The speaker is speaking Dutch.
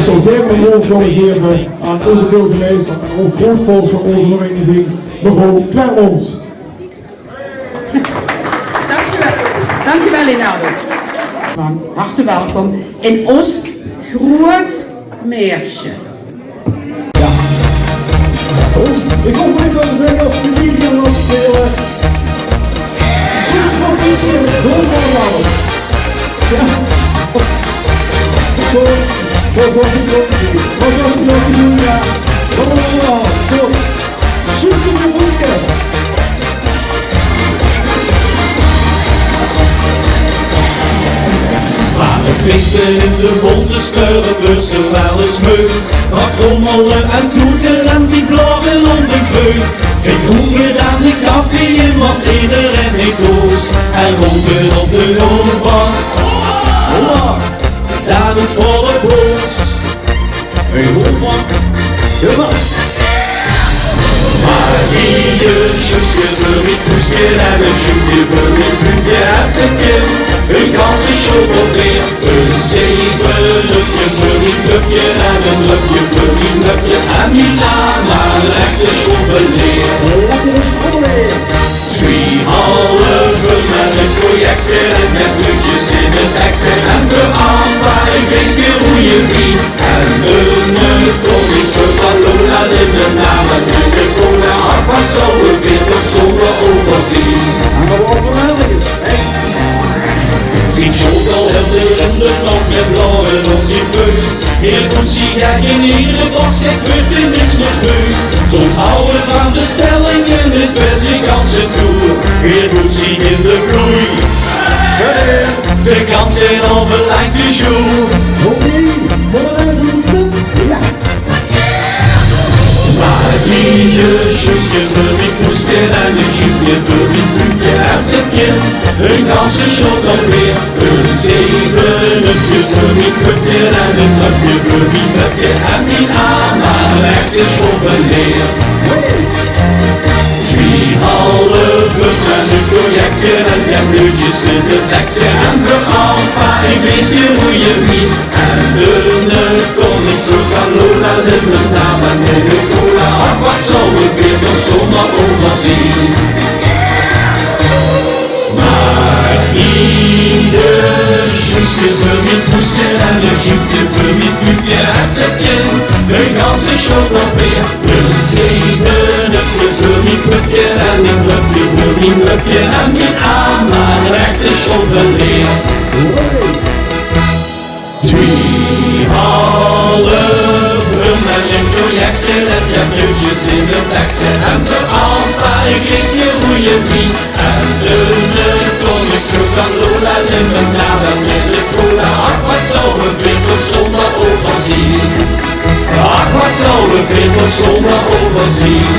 zou graag een woord willen geven aan onze burgemeester en ook groot volk van onze vereniging, mevrouw Clermont. Dankjewel Leonardo. Van harte welkom in ons groot meersje. Ja. Ik hoop niet te zeggen of we zien hier nog spelen. Zus van Israël, gewoon van ja. Zo, wat was ik ook niet? Wat was ik ook niet? Ja. Kom allemaal, kom. Zus van de boeken. Vader vissen in de bonte sleuren blussen wel eens meug. Wat rommelen en toeten en die bladen om de veug. Vind hoeken aan de koffie in, want iedereen heeft doos. En roken op de roodbank. Hola, daar doet volle boos. Een roodbank, geweldig. Marie, Schuske, voor mijn poesje en een sjoekje voor mijn buurtje als een kind. Een ganse chocolade, een zevenlupje voor mijn clubje en een lupje voor mijn lupje. En die lama, een echte chocolade. Twee halve met een projectje en met luchtjes in het extra. En de ampa, ik weet niet hoe je wie. En een koning voor Palona in de naam en de cola. Wat zou we weer zonder overzien? En we worden wel Zien chocolade in de knop met blauwe op zijn beu. Hier doet zij in iedere box, ik weet er niks nog beu. Tot houden van de stellingen is best een ganse toer. Hier doet zij in de bloei. De kans zijn overlijkt de joe. Oké, voor de laatste ja. Marie, Schuske, voor mijn poesje en een sjoekje voor mijn buurtje als een kind. Een ganse chocolade, een zevenlupje voor mijn clubje en een lupje voor mijn lupje. En mijn ama, een echte chocolade. Twee halve met een projectje en met luchtjes in de tekstje. En de ampa, ik weet niet hoe je wie. En de koning voor Palona in de naam en de cola. Ach, wat zou ik weer nog zomaar overzien? Maar ieder sjoesje voor mijn poesje en een sjoekje voor mijn buurtje als een kind. Een ganse chocolade, een zevenlupje voor mijn clubje en een clubje voor mijn lupje. En mijn ama, een echte chocolade. Twee halve met een projectje en je luchtjes in de tekstje. En de ampa, ik lees je hoe je wie. En de koning voor Palona in de naam en de cola. Ach, wat zou we weer nog zonder overzien? Ach, wat zou we weer nog zonder overzien?